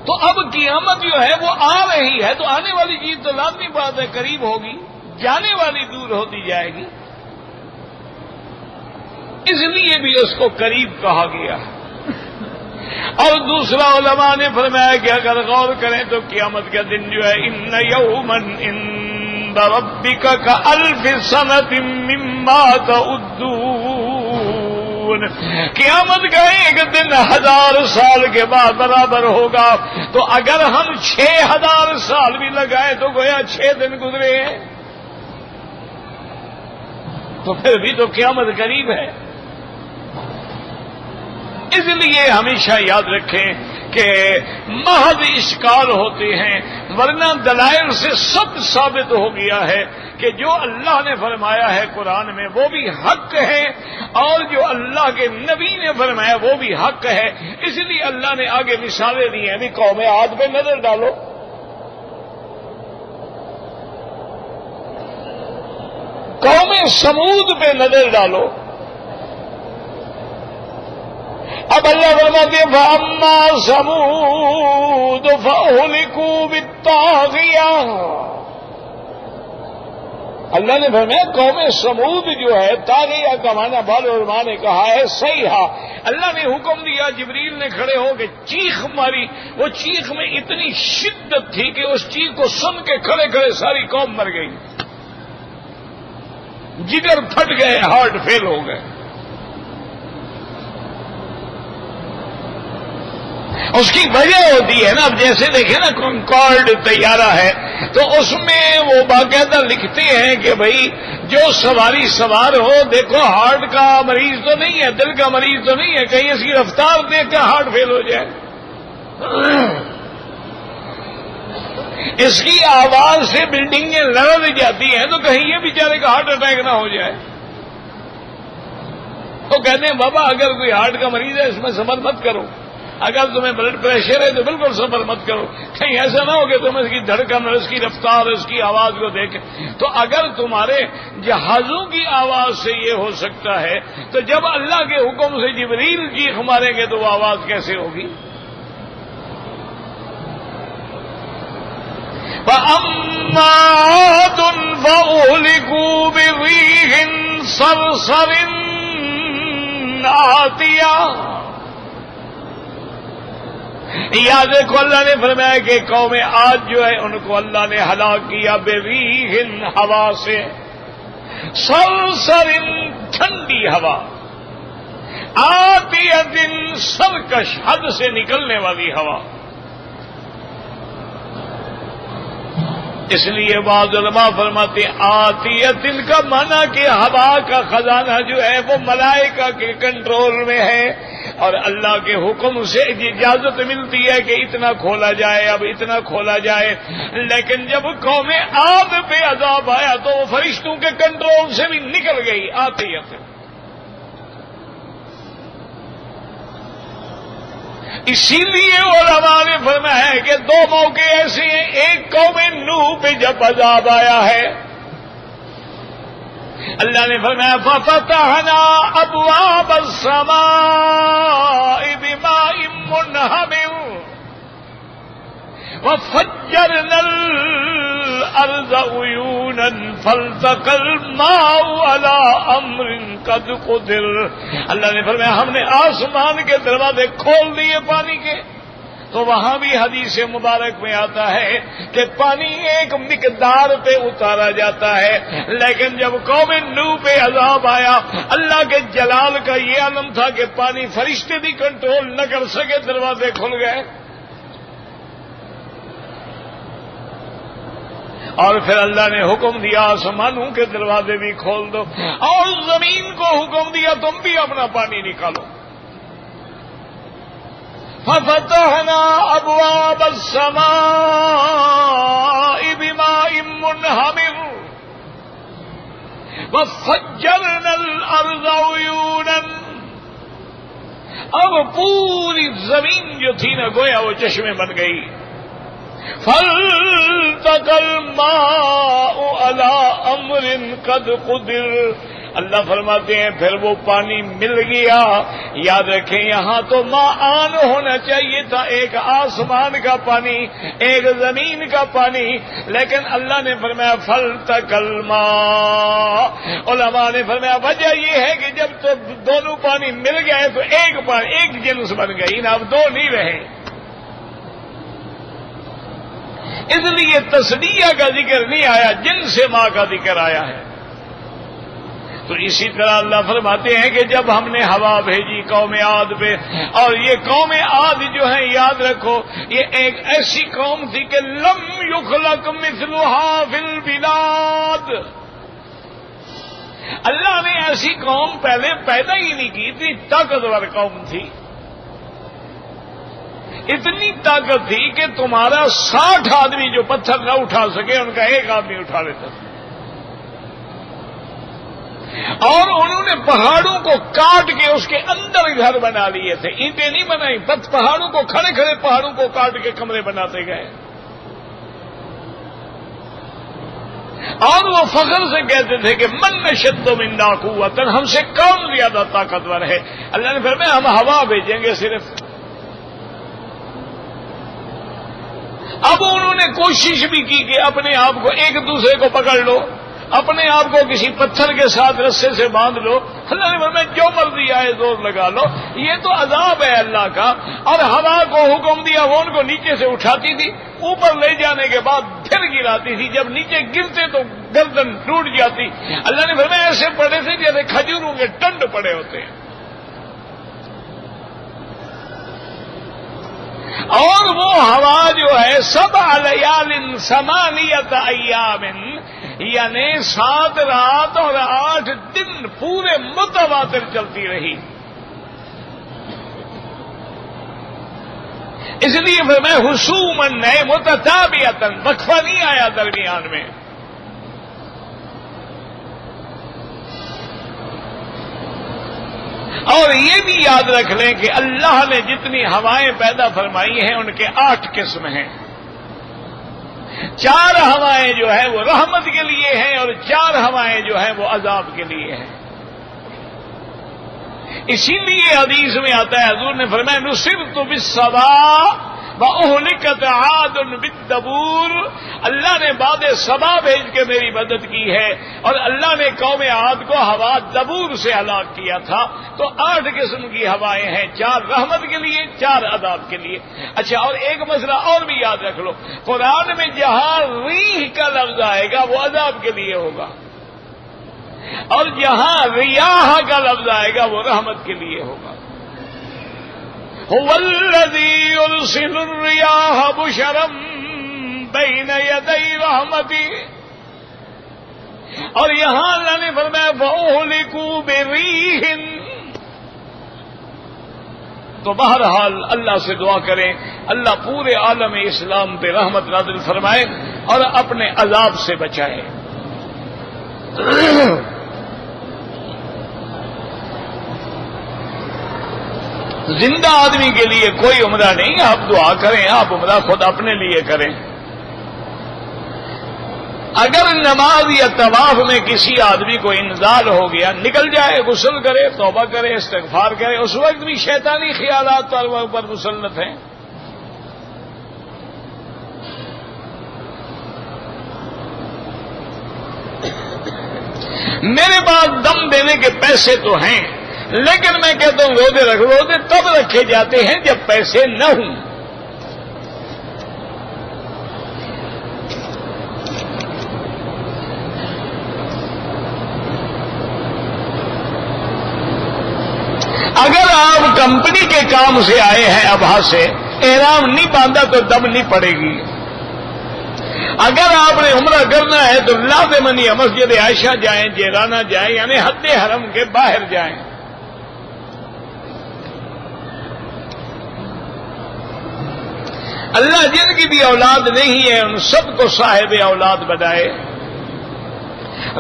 تو اب قیامت جو ہے وہ آ رہی ہے تو آنے والی چیز تو لازمی بات ہے قریب ہوگی، جانے والی دور ہوتی جائے گی. اس لیے بھی اس کو قریب کہا گیا. اور دوسرا علماء نے فرمایا کہ اگر غور کریں تو قیامت کا دن جو ہے ان یوما عند ربک کالف سنۃ مما تعدون. قیامت کا ایک دن 1000 سال کے بعد برابر ہوگا. تو اگر ہم 6000 سال بھی لگائے تو گویا 6 دن گزرے ہیں. تو پھر بھی تو قیامت قریب ہے. اس لیے ہمیشہ یاد رکھیں کہ محض اشکال ہوتے ہیں، ورنہ دلائل سے سب ثابت ہو گیا ہے کہ جو اللہ نے فرمایا ہے قرآن میں وہ بھی حق ہے اور جو اللہ کے نبی نے فرمایا وہ بھی حق ہے. اس لیے اللہ نے آگے مثالیں دی ہیں. ابھی قوم عاد پہ نظر ڈالو، قوم سمود پہ نظر ڈالو. اب اللہ فرماتے ہیں فَأَمَّا ثَمُودُ فَأُهْلِكُوا بِالطَّاغِيَةِ. اللہ نے فرمایا قوم سمود جو ہے طاغیہ کا معنی بعض علماء نے کہا ہے صیحہ. اللہ نے حکم دیا، جبریل نے کھڑے ہو کے چیخ ماری. وہ چیخ میں اتنی شدت تھی کہ اس چیخ کو سن کے کھڑے کھڑے ساری قوم مر گئی، جگر پھٹ گئے، ہارٹ فیل ہو گئے. اس کی وجہ ہوتی ہے نا. اب جیسے دیکھیں نا کنکارڈ طیارہ ہے تو اس میں وہ باقاعدہ لکھتے ہیں کہ بھائی جو سواری سوار ہو دیکھو ہارٹ کا مریض تو نہیں ہے, دل کا مریض تو نہیں ہے, کہیں اس کی رفتار دیکھ کر ہارٹ فیل ہو جائے, اس کی آواز سے بلڈنگیں لڑ جاتی ہیں تو کہیں یہ بیچارے کا ہارٹ اٹیک نہ ہو جائے. تو کہتے ہیں بابا اگر کوئی ہارٹ کا مریض ہے اس میں صبر مت کرو, اگر تمہیں بلڈ پریشر ہے تو بالکل صبر مت کرو, کہیں ایسا نہ ہو کہ تم اس کی دھڑکن اور اس کی رفتار اور اس کی آواز کو دیکھیں. تو اگر تمہارے جہازوں کی آواز سے یہ ہو سکتا ہے تو جب اللہ کے حکم سے جبریل چیخ ماریں گے تو وہ آواز کیسے ہوگی؟ فَأَمَّا عَادٌ فَأُهْلِكُوا بِرِيحٍ صَرْصَرٍ عَاتِيَةٍ. یاد دیکھو اللہ نے فرمایا کہ قوم عاد جو ہے ان کو اللہ نے ہلاک کیا بِرِيحٍ ہوا سے, صَرْصَرٍ ٹھنڈی ہوا, عَاتِيَةٍ سرکش حد سے نکلنے والی ہوا. اس لیے بعض علماء فرماتے ہیں آتیتن کا معنی کہ ہوا کا خزانہ جو ہے وہ ملائکہ کے کنٹرول میں ہے اور اللہ کے حکم سے اجازت ملتی ہے کہ اتنا کھولا جائے, اب اتنا کھولا جائے. لیکن جب قوم عاد پہ عذاب آیا تو وہ فرشتوں کے کنٹرول سے بھی نکل گئی آتیتن. اسی لیے علماء نے فرمایا ہے کہ دو موقع ایسے ہیں, ایک قوم نوح پہ جب عذاب آیا ہے اللہ نے فرمایا فَفَتَحْنَا أَبْوَابَ السَّمَاءِ بِمَاءٍ مُنْهَمِرٍ وَفَجَّرْنَا الْأَرْضَ عُيُونًا فَالْتَقَى الْمَاءُ عَلَىٰ أَمْرٍ قَدْ قُدِرَ. اللہ نے فرمایا ہم نے آسمان کے دروازے کھول دیے پانی کے. تو وہاں بھی حدیث مبارک میں آتا ہے کہ پانی ایک مقدار پہ اتارا جاتا ہے, لیکن جب قوم نوح پہ عذاب آیا اللہ کے جلال کا یہ عالم تھا کہ پانی فرشتے بھی کنٹرول نہ کر سکے, دروازے کھل گئے. اور پھر اللہ نے حکم دیا آسمانوں کے دروازے بھی کھول دو اور زمین کو حکم دیا تم بھی اپنا پانی نکالو. فَفَتَحْنَا أَبْوَابَ السَّمَاءِ بِمَاءٍ مُنْهَمِرٍ وَفَجَّرْنَا الْأَرْضَ عُيُونًا. اب پوری زمین جو تھی نا گویا وہ چشمے بن گئی. فَالْتَقَى الْمَاءُ عَلَىٰ أَمْرٍ قَدْ قُدِرَ. اللہ فرماتے ہیں پھر وہ پانی مل گیا. یاد رکھیں یہاں تو ماءان ہونا چاہیے تھا, ایک آسمان کا پانی ایک زمین کا پانی, لیکن اللہ نے فرمایا فَالْتَقَى الْمَاءُ. علماء نے فرمایا وجہ یہ ہے کہ جب تو دونوں پانی مل گئے تو ایک جنس بن گئی نا, اب دو نہیں رہے. اس لیے تصدیہ کا ذکر نہیں آیا, جنس ماء کا ذکر آیا ہے. تو اسی طرح اللہ فرماتے ہیں کہ جب ہم نے ہوا بھیجی قوم عاد پہ, اور یہ قوم عاد جو ہے یاد رکھو یہ ایک ایسی قوم تھی کہ لم یخلق مثلها فی البلاد. اللہ نے ایسی قوم پہلے پیدا ہی نہیں کی, اتنی طاقتور قوم تھی, اتنی طاقت تھی کہ تمہارا 60 آدمی جو پتھر نہ اٹھا سکے ان کا ایک آدمی اٹھا لیتا تھا. اور انہوں نے پہاڑوں کو کاٹ کے اس کے اندر گھر بنا لیے تھے, اینٹیں نہیں بنائی, پہاڑوں کو کھڑے کھڑے پہاڑوں کو کاٹ کے کمرے بناتے گئے. اور وہ فخر سے کہتے تھے کہ من اشد منا قوۃ, ہم سے کون زیادہ طاقتور ہے. اللہ نے فرمایا ہم ہوا بھیجیں گے صرف. اب انہوں نے کوشش بھی کی کہ اپنے آپ کو ایک دوسرے کو پکڑ لو, اپنے آپ کو کسی پتھر کے ساتھ رسے سے باندھ لو. اللہ نے فرمایا جو مرضی آئے زور لگا لو, یہ تو عذاب ہے اللہ کا. اور ہوا کو حکم دیا وہ ان کو نیچے سے اٹھاتی تھی, اوپر لے جانے کے بعد پھر گراتی تھی, جب نیچے گرتے تو گردن ٹوٹ جاتی. اللہ نے فرمایا ایسے پڑے تھے جیسے کھجوروں کے ٹنڈ پڑے ہوتے ہیں. اور وہ ہوا جو ہے 7 لیال ثمانیۃ ایام، یعنی 7 رات اور 8 دن پورے متواتر چلتی رہی. اس لیے پھر میں حسومن نئے متتابعتن، وقفہ نہیں آیا درمیان میں. اور یہ بھی یاد رکھ لیں کہ اللہ نے جتنی ہوائیں پیدا فرمائی ہیں ان کے 8 قسم ہیں. 4 ہوائیں جو ہے وہ رحمت کے لیے ہیں اور 4 ہوائیں جو ہیں وہ عذاب کے لیے ہیں. اسی لیے حدیث میں آتا ہے حضور نے فرمایا نصرت بالصبا واہلکت عاد بالدبور، اللہ نے باد صبا بھیج کے میری مدد کی ہے اور اللہ نے قوم عاد کو ہوا دبور سے ہلاک کیا تھا. تو 8 قسم کی ہوائیں ہیں، 4 رحمت کے لیے، 4 عذاب کے لیے. اچھا، اور ایک مسئلہ اور بھی یاد رکھ لو، قرآن میں جہاں ریح کا لفظ آئے گا وہ عذاب کے لیے ہوگا، اور جہاں ریاح کا لفظ آئے گا وہ رحمت کے لیے ہوگا. هو الذی یرسل الریاح بشرا بین یدی رحمتی، اور یہاں اللہ نے فرمایا فَأُهْلِكُوا بِرِيحٍ. تو بہرحال اللہ سے دعا کریں اللہ پورے عالم اسلام پہ رحمت نازل فرمائے اور اپنے عذاب سے بچائے. زندہ آدمی کے لیے کوئی عمرہ نہیں، آپ دعا کریں، آپ عمرہ خود اپنے لیے کریں. اگر نماز یا طواف میں کسی آدمی کو انزال ہو گیا، نکل جائے، غسل کرے، توبہ کرے، استغفار کرے. اس وقت بھی شیطانی خیالات پر مسلط ہیں. میرے پاس دم دینے کے پیسے تو ہیں، لیکن میں کہتا ہوں روزے رکھ، روزے تب رکھے جاتے ہیں جب پیسے نہ ہوں. اگر آپ کمپنی کے کام سے آئے ہیں ابھا سے، احرام نہیں باندھا تو دم نہیں پڑے گی. اگر آپ نے عمرہ کرنا ہے تو لازماً مسجد عائشہ جائیں، جیرانہ جائیں، یعنی حد حرم کے باہر جائیں. اللہ جن کی بھی اولاد نہیں ہے ان سب کو صاحب اولاد بنائے.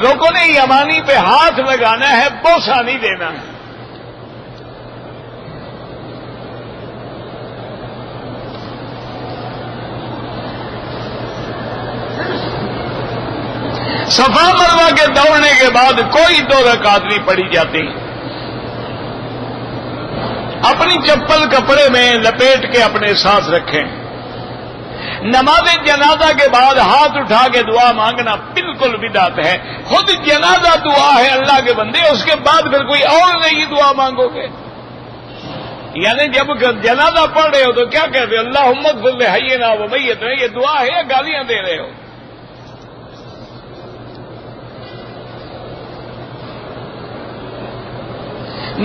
رکن یمانی پہ ہاتھ لگانا ہے، بوسہ نہیں دینا ہے. صفا مروہ کے دوڑنے کے بعد کوئی 2 رکعت نہیں پڑھی جاتی. اپنی چپل کپڑے میں لپیٹ کے اپنے ساتھ رکھیں. نماز جنازہ کے بعد ہاتھ اٹھا کے دعا مانگنا بالکل بدعت ہے. خود جنازہ دعا ہے اللہ کے بندے، اس کے بعد پھر کوئی اور نہیں دعا مانگو گے. یعنی جب جنازہ پڑھ رہے ہو تو کیا کہتے ہو؟ اللہم اغفر لحینا و میتنا، یہ دعا ہے یا گالیاں دے رہے ہو؟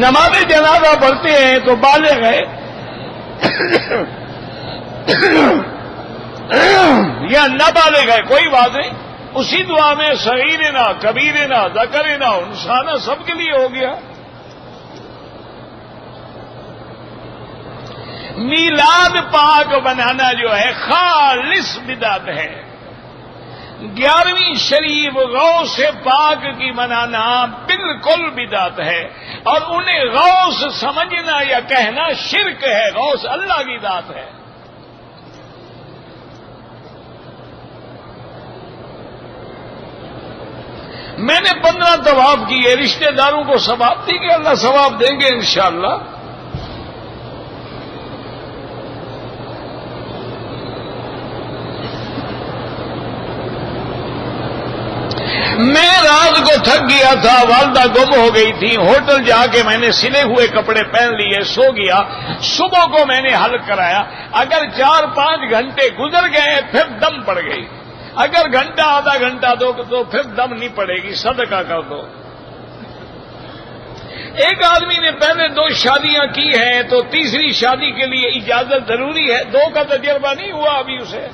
نماز جنازہ پڑھتے ہیں تو بالغ ہے یا نہ بالغ ہے کوئی بات نہیں، اسی دعا میں صغیرنا، کبیرنا، ذکرنا، انسانا سب کے لیے ہو گیا. میلاد پاک بنانا جو ہے خالص بدعت ہے. 11ویں شریف غوث پاک کی منانا بالکل بدعت ہے، اور انہیں غوث سمجھنا یا کہنا شرک ہے. غوث اللہ کی ذات ہے. میں نے 15 طواف کیے، رشتہ داروں کو ثواب دی کہ اللہ ثواب دیں گے انشاءاللہ. میں رات کو تھک گیا تھا، والدہ گم ہو گئی تھی، ہوٹل جا کے میں نے سلے ہوئے کپڑے پہن لیے، سو گیا. صبح کو میں نے حلق کرایا. اگر 4-5 گھنٹے گزر گئے پھر دم پڑ گئی. اگر گھنٹہ آدھا گھنٹہ دو تو پھر دم نہیں پڑے گی، صدقہ کر دو. ایک آدمی نے پہلے 2 شادیاں کی ہیں تو تیسری شادی کے لیے اجازت ضروری ہے؟ 2 کا تجربہ نہیں ہوا ابھی اسے؟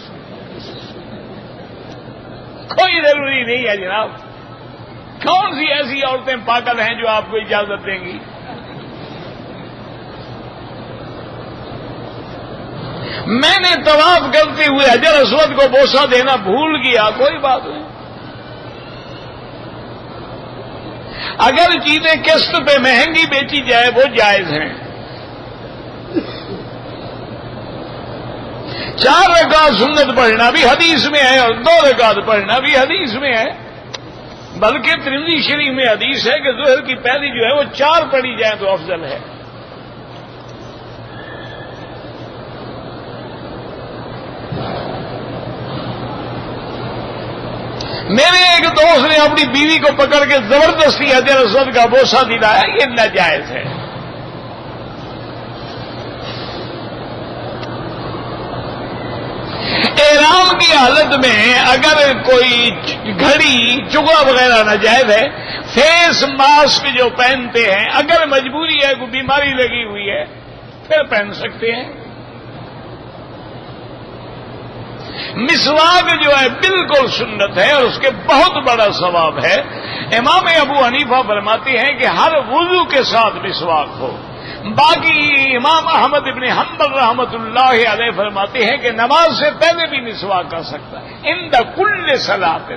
کوئی ضروری نہیں ہے جناب. کون سی ایسی عورتیں پاگل ہیں جو آپ کو اجازت دیں گی؟ میں نے طواف کرتے ہوئے حجر اسود کو بوسہ دینا بھول گیا، کوئی بات نہیں. اگر چیزیں قسط پہ مہنگی بیچی جائے وہ جائز ہیں. 4 رکعت سنت پڑھنا بھی حدیث میں ہے اور 2 رکعت پڑھنا بھی حدیث میں ہے. بلکہ ترمذی شریف میں حدیث ہے کہ ظہر کی پہلی جو ہے وہ 4 پڑھی جائیں تو افضل ہے. میرے ایک دوست نے اپنی بیوی کو پکڑ کے زبردستی حجر اسود کا بوسہ دلایا، یہ ناجائز ہے. احرام کی حالت میں اگر کوئی گھڑی چگا وغیرہ ناجائز ہے. فیس ماسک جو پہنتے ہیں اگر مجبوری ہے، کوئی بیماری لگی ہوئی ہے پھر پہن سکتے ہیں. مسواک جو ہے بالکل سنت ہے اور اس کے بہت بڑا ثواب ہے. امام ابو حنیفہ فرماتے ہیں کہ ہر وضو کے ساتھ مسواک ہو. باقی امام احمد ابن حنبل رحمۃ اللہ علیہ فرماتے ہیں کہ نماز سے پہلے بھی مسواک کر سکتا ہے عند کل صلاۃ.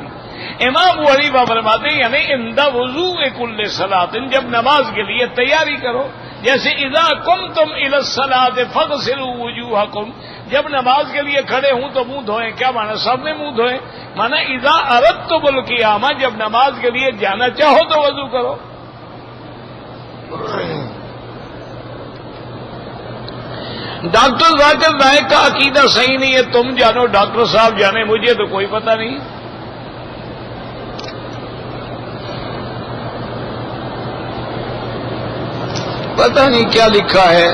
امام ابو حنیفہ فرماتے ہیں یعنی عند وضوء کل صلاۃ، جب نماز کے لیے تیاری کرو. جیسے اذا قمتم الی الصلاۃ فاغسلوا وجوہکم، جب نماز کے لیے کھڑے ہوں تو منہ دھوئیں. کیا مانا؟ سب نے منہ دھوئیں. مانا اذا اردتم القیامہ، جب نماز کے لیے جانا چاہو تو وضو کرو. ڈاکٹر ذاکر نائک کا عقیدہ صحیح نہیں ہے، تم جانو، ڈاکٹر صاحب جانے، مجھے تو کوئی پتہ نہیں. پتہ نہیں کیا لکھا ہے.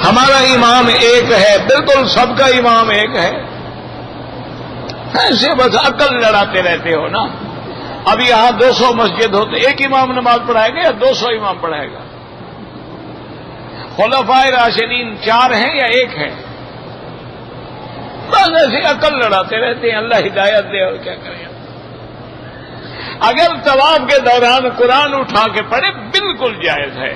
ہمارا امام ایک ہے، بالکل سب کا امام ایک ہے. ایسے بس عقل لڑاتے رہتے ہو نا. اب یہاں 200 مسجد ہوتے، ایک امام نماز پڑھائے گا یا 200 امام پڑھائے گا؟ خلفائے راشدین 4 ہیں یا 1 ہے؟ بس ایسے عقل لڑاتے رہتے ہیں. اللہ ہدایت دے اور کیا کریں. اگر طواف کے دوران قرآن اٹھا کے پڑھے بالکل جائز ہے،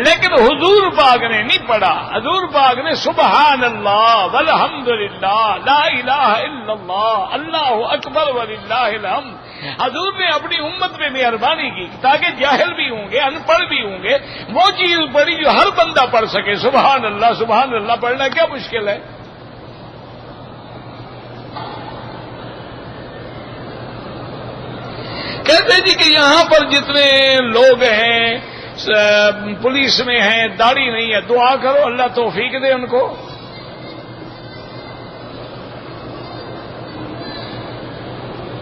لیکن حضور پاک نے نہیں پڑھا. حضور پاک نے سبحان اللہ والحمد للہ لا الہ الا اللہ اللہ اکبر وللہ الحمد. حضور نے اپنی امت میں مہربانی کی تاکہ جاہل بھی ہوں گے، ان پڑھ بھی ہوں گے، وہ چیز پڑھی جو ہر بندہ پڑھ سکے. سبحان اللہ پڑھنا کیا مشکل ہے؟ کہتے جی کہ یہاں پر جتنے لوگ ہیں پولیس میں ہیں داڑھی نہیں ہے، دعا کرو اللہ توفیق دے ان کو.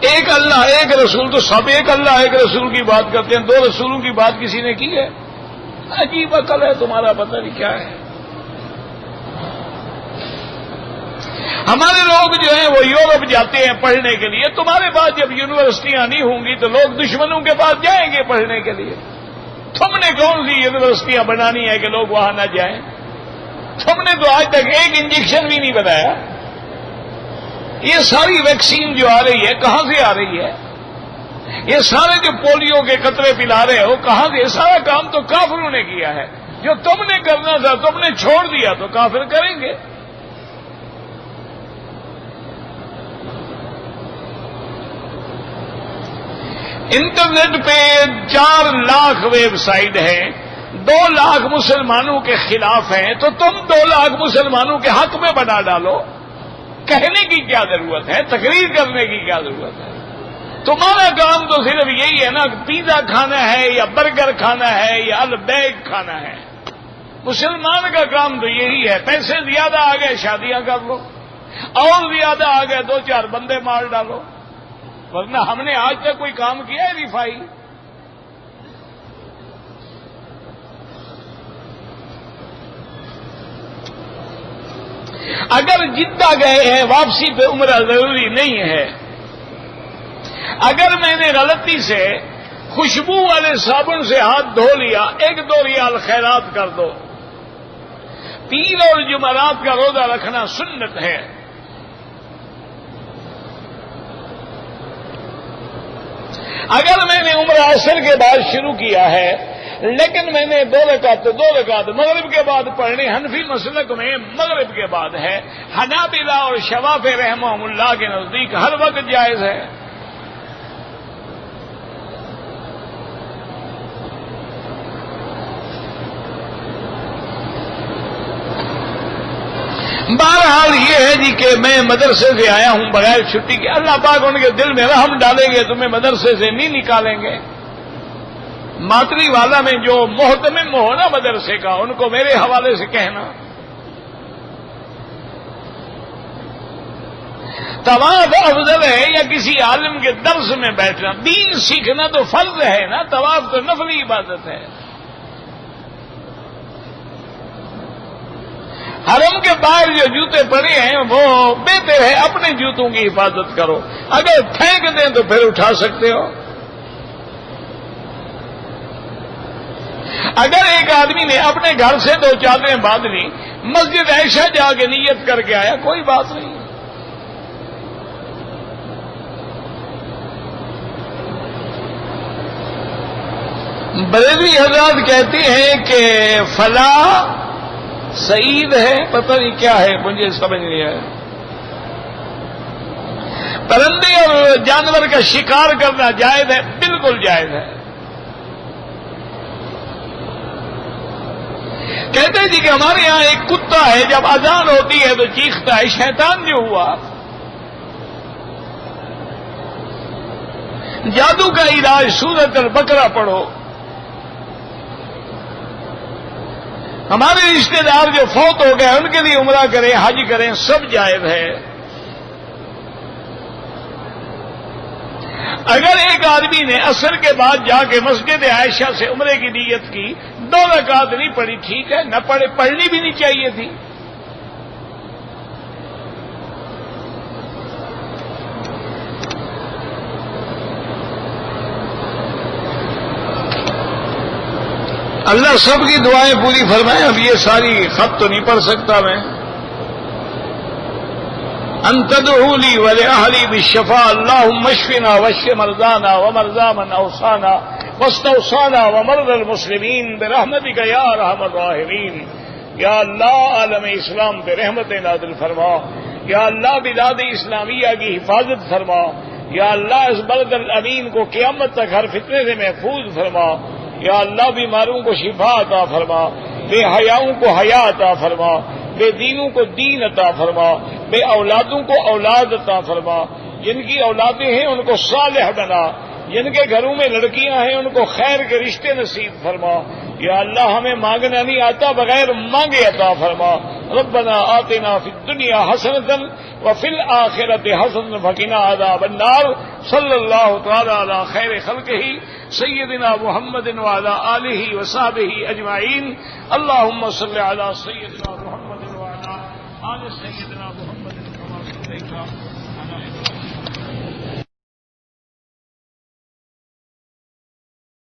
ایک اللہ ایک رسول، تو سب ایک اللہ ایک رسول کی بات کرتے ہیں. 2 رسولوں کی بات کسی نے کی ہے؟ عجیب عقل ہے تمہارا، پتہ نہیں کیا ہے. ہمارے لوگ جو ہیں وہ یورپ جاتے ہیں پڑھنے کے لیے. تمہارے پاس جب یونیورسٹیاں نہیں ہوں گی تو لوگ دشمنوں کے پاس جائیں گے پڑھنے کے لیے. تم نے کون سی یونیورسٹیاں بنانی ہے کہ لوگ وہاں نہ جائیں؟ تم نے تو آج تک ایک انجیکشن بھی نہیں بنایا. یہ ساری ویکسین جو آ رہی ہے کہاں سے آ رہی ہے؟ یہ سارے جو پولیو کے قطرے پلا رہے ہو کہاں سے؟ سارا کام تو کافروں نے کیا ہے. جو تم نے کرنا تھا تم نے چھوڑ دیا تو کافر کریں گے. انٹرنیٹ پہ 4 لاکھ ویب سائٹ ہیں، 2 لاکھ مسلمانوں کے خلاف ہیں، تو تم 2 لاکھ مسلمانوں کے حق میں بنا ڈالو. کہنے کی کیا ضرورت ہے؟ تقریر کرنے کی کیا ضرورت ہے؟ تمہارا کام تو صرف یہی ہے نا، پیزا کھانا ہے یا برگر کھانا ہے یا البیگ کھانا ہے. مسلمان کا کام تو یہی ہے. پیسے زیادہ آ گئے شادیاں کر لو، اور زیادہ آ گئے 2-4 بندے مار ڈالو. ورنہ ہم نے آج تک کوئی کام کیا ہے رفائی؟ اگر جدہ گئے ہیں واپسی پہ عمرہ ضروری نہیں ہے. اگر میں نے غلطی سے خوشبو والے صابن سے ہاتھ دھو لیا، 1-2 ریال خیرات کر دو۔ پیر اور جمعرات کا روزہ رکھنا سنت ہے۔ اگر میں نے عمرہ عصر کے بعد شروع کیا ہے لیکن میں نے 2 رکعت مغرب کے بعد پڑھنی، حنفی مسلک میں مغرب کے بعد ہے، حنابلہ اور شوافی رحمہم اللہ کے نزدیک ہر وقت جائز ہے۔ بہرحال یہ ہے جی کہ میں مدرسے سے آیا ہوں بغیر چھٹی کے، اللہ پاک ان کے دل میں رحم ڈالیں گے، تمہیں مدرسے سے نہیں نکالیں گے۔ ماتری والا میں جو محتمم ہو نا مدرسے کا، ان کو میرے حوالے سے کہنا۔ طواف افضل ہے یا کسی عالم کے درس میں بیٹھنا؟ دین سیکھنا تو فرض ہے نا، طواف تو نفلی عبادت ہے۔ حرم کے باہر جو جوتے پڑے ہیں وہ بہتر ہے اپنے جوتوں کی حفاظت کرو، اگر پھینک دیں تو پھر اٹھا سکتے ہو۔ اگر ایک آدمی نے اپنے گھر سے 2 چادریں باندھ لی، مسجد عائشہ جا کے نیت کر کے آیا، کوئی بات نہیں۔ بریلوی حضرات کہتے ہیں کہ فلاح سعید ہے، پتہ نہیں کیا ہے، مجھے سمجھ نہیں آیا۔ پرندے اور جانور کا شکار کرنا جائز ہے، بالکل جائز ہے۔ کہتے ہیں جی کہ ہمارے یہاں ایک کتا ہے، جب اذان ہوتی ہے تو چیختا ہے، شیطان جو ہوا جادو کا علاج سورۃ البقرہ پڑھو۔ ہمارے رشتے دار جو فوت ہو گئے ان کے لیے عمرہ کریں، حج کریں، سب جائز ہے۔ اگر ایک آدمی نے عصر کے بعد جا کے مسجد عائشہ سے عمرے کی نیت کی، 2 رکعت نہیں پڑھی، ٹھیک ہے، نہ پڑھے، پڑھنی بھی نہیں چاہیے تھی۔ اللہ سب کی دعائیں پوری فرمائے۔ اب یہ ساری خط تو نہیں پڑھ سکتا میں۔ ان تدعوا لي ولأهلي بالشفاء اللهم اشفنا واشف مرضانا ومرضى من اوصانا واستوصانا ومرضى المسلمين برحمتك يا ارحم الراحمين۔ یا اللہ عالم اسلام پہ رحمت نازل فرما، یا اللہ بلاد اسلامیہ کی حفاظت فرما، یا اللہ اس بلد الامین کو قیامت تک ہر فتنے سے محفوظ فرما، یا اللہ بیماروں کو شفا عطا فرما، بے حیاؤں کو حیا عطا فرما، بے دینوں کو دین عطا فرما، بے اولادوں کو اولاد عطا فرما، جن کی اولادیں ہیں ان کو صالح بنا، جن کے گھروں میں لڑکیاں ہیں ان کو خیر کے رشتے نصیب فرما، یا اللہ ہمیں مانگنا نہیں آتا، بغیر مانگے عطا فرما۔ ربنا آتنا فی الدنیا حسنۃ وفی الآخرۃ حسنۃ وقنا عذاب النار۔ صلی اللہ تعالی علی خیر خلقہ سیدنا محمد وعلی آلہ وصحبہ اجمعین۔ اللہم صل علی سیدنا محمد وعلی آل سیدنا محمد کما صلیت علی ابراہیم